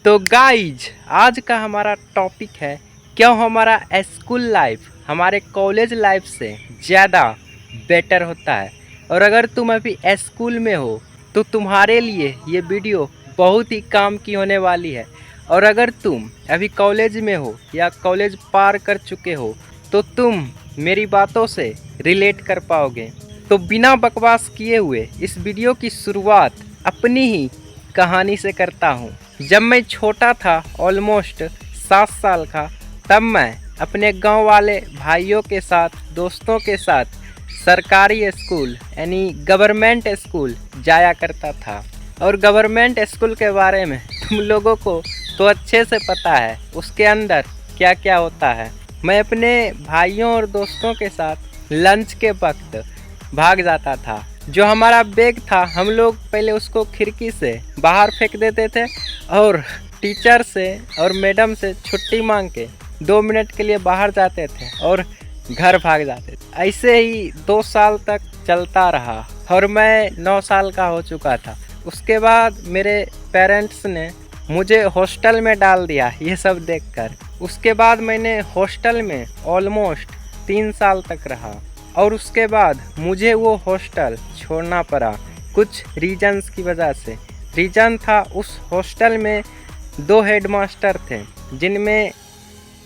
तो गाइज आज का हमारा टॉपिक है क्यों हमारा स्कूल लाइफ हमारे कॉलेज लाइफ से ज़्यादा बेटर होता है। और अगर तुम अभी स्कूल में हो तो तुम्हारे लिए ये वीडियो बहुत ही काम की होने वाली है। और अगर तुम अभी कॉलेज में हो या कॉलेज पार कर चुके हो तो तुम मेरी बातों से रिलेट कर पाओगे। तो बिना बकवास किए हुए इस वीडियो की शुरुआत अपनी ही कहानी से करता हूँ। जब मैं छोटा था ऑलमोस्ट 7 साल का, तब मैं अपने गांव वाले भाइयों के साथ दोस्तों के साथ सरकारी स्कूल यानी गवर्नमेंट स्कूल जाया करता था। और गवर्नमेंट स्कूल के बारे में तुम लोगों को तो अच्छे से पता है उसके अंदर क्या क्या होता है। मैं अपने भाइयों और दोस्तों के साथ लंच के वक्त भाग जाता था। जो हमारा बैग था हम लोग पहले उसको खिड़की से बाहर फेंक देते थे और टीचर से और मैडम से छुट्टी मांग के 2 मिनट के लिए बाहर जाते थे और घर भाग जाते थे। ऐसे ही 2 साल तक चलता रहा और मैं 9 साल का हो चुका था। उसके बाद मेरे पेरेंट्स ने मुझे हॉस्टल में डाल दिया ये सब देखकर। उसके बाद मैंने हॉस्टल में ऑलमोस्ट 3 साल तक रहा और उसके बाद मुझे वो हॉस्टल छोड़ना पड़ा कुछ रीजंस की वजह से। रीज़न था उस हॉस्टल में 2 हेडमास्टर थे जिनमें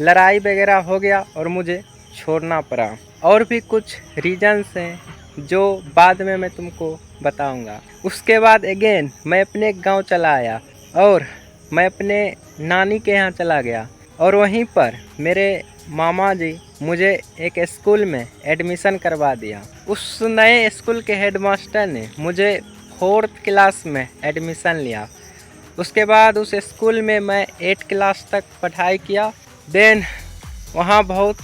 लड़ाई वगैरह हो गया और मुझे छोड़ना पड़ा। और भी कुछ रीजंस हैं जो बाद में मैं तुमको बताऊंगा। उसके बाद अगेन मैं अपने गांव चला आया और मैं अपने नानी के यहाँ चला गया और वहीं पर मेरे मामा जी मुझे एक स्कूल में एडमिशन करवा दिया। उस नए स्कूल के हेडमास्टर ने मुझे 4th क्लास में एडमिशन लिया। उसके बाद उस स्कूल में मैं 8 क्लास तक पढ़ाई किया। देन वहाँ बहुत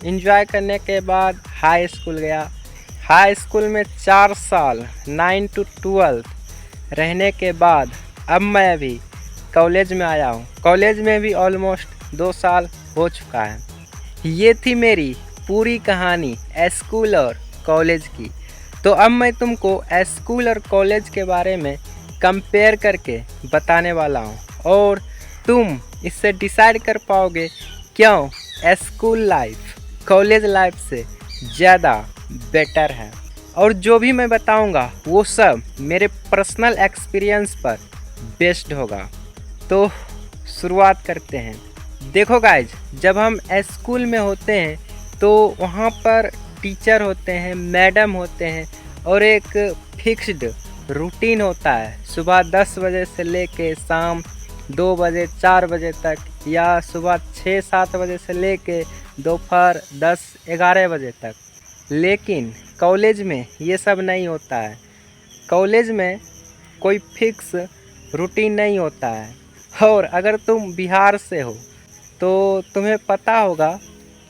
इंजॉय करने के बाद हाई स्कूल गया। हाई स्कूल में 4 साल 9 to 12 रहने के बाद अब मैं अभी कॉलेज में आया हूँ। कॉलेज में भी ऑलमोस्ट 2 साल हो चुका है। ये थी मेरी पूरी कहानी स्कूल और कॉलेज की। तो अब मैं तुमको स्कूल और कॉलेज के बारे में कंपेयर करके बताने वाला हूँ और तुम इससे डिसाइड कर पाओगे क्यों स्कूल लाइफ कॉलेज लाइफ से ज़्यादा बेटर है। और जो भी मैं बताऊँगा वो सब मेरे पर्सनल एक्सपीरियंस पर बेस्ड होगा। तो शुरुआत करते हैं। देखो गाइज, जब हम स्कूल में होते हैं तो वहाँ पर टीचर होते हैं, मैडम होते हैं और एक फिक्स्ड रूटीन होता है। सुबह 10 बजे से लेके शाम 2 बजे 4 बजे तक, या सुबह 6-7 बजे से लेके दोपहर 10-11 बजे तक। लेकिन कॉलेज में ये सब नहीं होता है। कॉलेज में कोई फिक्स रूटीन नहीं होता है। और अगर तुम बिहार से हो तो तुम्हें पता होगा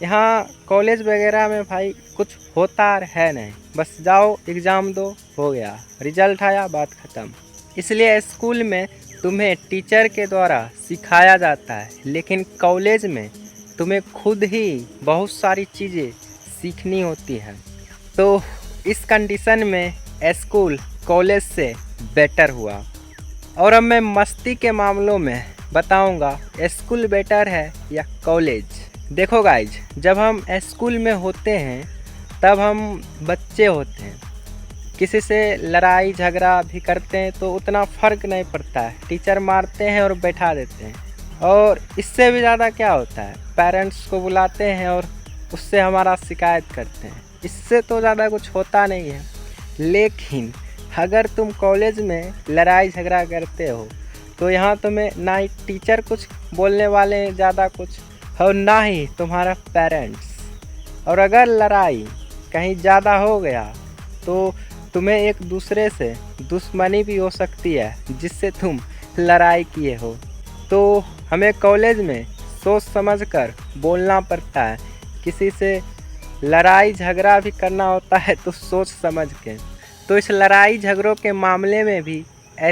यहाँ कॉलेज वगैरह में भाई कुछ होता है नहीं, बस जाओ एग्ज़ाम दो हो गया, रिजल्ट आया बात ख़त्म। इसलिए स्कूल में तुम्हें टीचर के द्वारा सिखाया जाता है, लेकिन कॉलेज में तुम्हें खुद ही बहुत सारी चीज़ें सीखनी होती है। तो इस कंडीशन में स्कूल कॉलेज से बेटर हुआ। और अब मैं मस्ती के मामलों में बताऊंगा स्कूल बेटर है या कॉलेज। देखो गाइज, जब हम स्कूल में होते हैं तब हम बच्चे होते हैं, किसी से लड़ाई झगड़ा भी करते हैं तो उतना फ़र्क नहीं पड़ता है, टीचर मारते हैं और बैठा देते हैं। और इससे भी ज़्यादा क्या होता है, पेरेंट्स को बुलाते हैं और उससे हमारा शिकायत करते हैं। इससे तो ज़्यादा कुछ होता नहीं है। लेकिन अगर तुम कॉलेज में लड़ाई झगड़ा करते हो तो यहाँ तुम्हें ना ही टीचर कुछ बोलने वाले हैं ज़्यादा कुछ, और ना ही तुम्हारा पेरेंट्स। और अगर लड़ाई कहीं ज़्यादा हो गया तो तुम्हें एक दूसरे से दुश्मनी भी हो सकती है जिससे तुम लड़ाई किए हो। तो हमें कॉलेज में सोच समझ कर बोलना पड़ता है। किसी से लड़ाई झगड़ा भी करना होता है तो सोच समझ के। तो इस लड़ाई झगड़ों के मामले में भी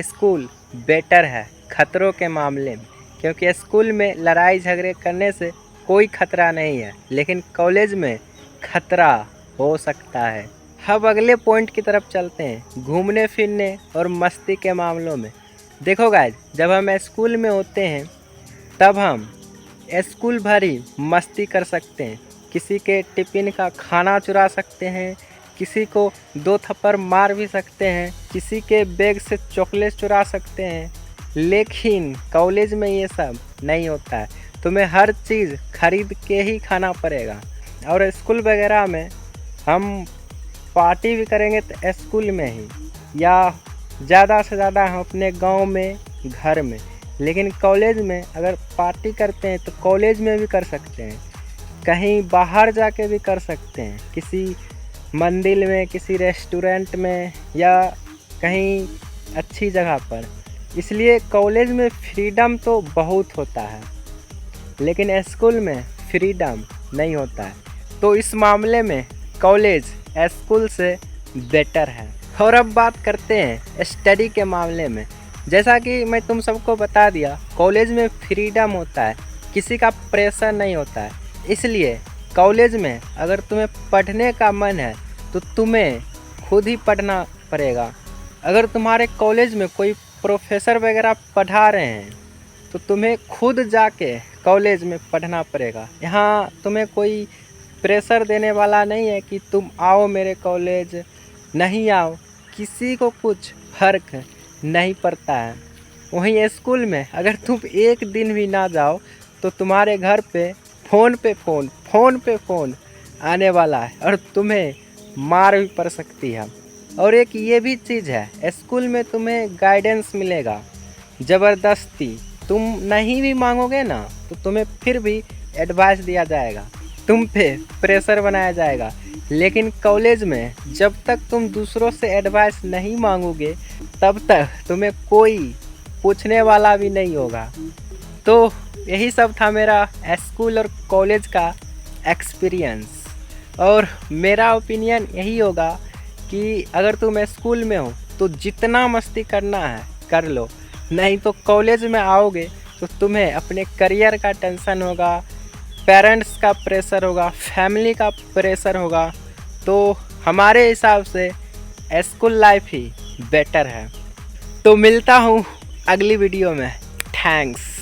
स्कूल बेटर है खतरों के मामले में, क्योंकि स्कूल में लड़ाई झगड़े करने से कोई खतरा नहीं है, लेकिन कॉलेज में खतरा हो सकता है। अब अगले पॉइंट की तरफ चलते हैं, घूमने फिरने और मस्ती के मामलों में। देखो गाइज, जब हम स्कूल में होते हैं तब हम स्कूल भर ही मस्ती कर सकते हैं। किसी के टिफ़िन का खाना चुरा सकते हैं, किसी को 2 थप्पड़ मार भी सकते हैं, किसी के बैग से चॉकलेट चुरा सकते हैं। लेकिन कॉलेज में ये सब नहीं होता है, तुम्हें हर चीज़ खरीद के ही खाना पड़ेगा। और स्कूल वगैरह में हम पार्टी भी करेंगे तो स्कूल में ही, या ज़्यादा से ज़्यादा हम अपने गांव में, घर में। लेकिन कॉलेज में अगर पार्टी करते हैं तो कॉलेज में भी कर सकते हैं, कहीं बाहर जाके भी कर सकते हैं, किसी मंदिर में, किसी रेस्टोरेंट में, या कहीं अच्छी जगह पर। इसलिए कॉलेज में फ्रीडम तो बहुत होता है, लेकिन स्कूल में फ्रीडम नहीं होता है। तो इस मामले में कॉलेज स्कूल से बेटर है। और अब बात करते हैं स्टडी के मामले में। जैसा कि मैं तुम सबको बता दिया, कॉलेज में फ्रीडम होता है, किसी का प्रेशर नहीं होता है। इसलिए कॉलेज में अगर तुम्हें पढ़ने का मन है तो तुम्हें खुद ही पढ़ना पड़ेगा। अगर तुम्हारे कॉलेज में कोई प्रोफेसर वगैरह पढ़ा रहे हैं तो तुम्हें खुद जाके कॉलेज में पढ़ना पड़ेगा। यहाँ तुम्हें कोई प्रेशर देने वाला नहीं है कि तुम आओ मेरे कॉलेज, नहीं आओ, किसी को कुछ फर्क नहीं पड़ता है। वहीं स्कूल में अगर तुम एक दिन भी ना जाओ तो तुम्हारे घर पे फ़ोन पे फ़ोन आने वाला है और तुम्हें मार भी पड़ सकती है। और एक ये भी चीज़ है, स्कूल में तुम्हें गाइडेंस मिलेगा ज़बरदस्ती। तुम नहीं भी मांगोगे ना तो तुम्हें फिर भी एडवाइस दिया जाएगा, तुम पे प्रेशर बनाया जाएगा। लेकिन कॉलेज में जब तक तुम दूसरों से एडवाइस नहीं मांगोगे तब तक तुम्हें कोई पूछने वाला भी नहीं होगा। तो यही सब था मेरा स्कूल और कॉलेज का एक्सपीरियंस। और मेरा ओपिनियन यही होगा कि अगर तुम स्कूल में हो तो जितना मस्ती करना है कर लो, नहीं तो कॉलेज में आओगे तो तुम्हें अपने करियर का टेंशन होगा, पेरेंट्स का प्रेशर होगा, फैमिली का प्रेशर होगा। तो हमारे हिसाब से स्कूल लाइफ ही बेटर है। तो मिलता हूँ अगली वीडियो में। थैंक्स।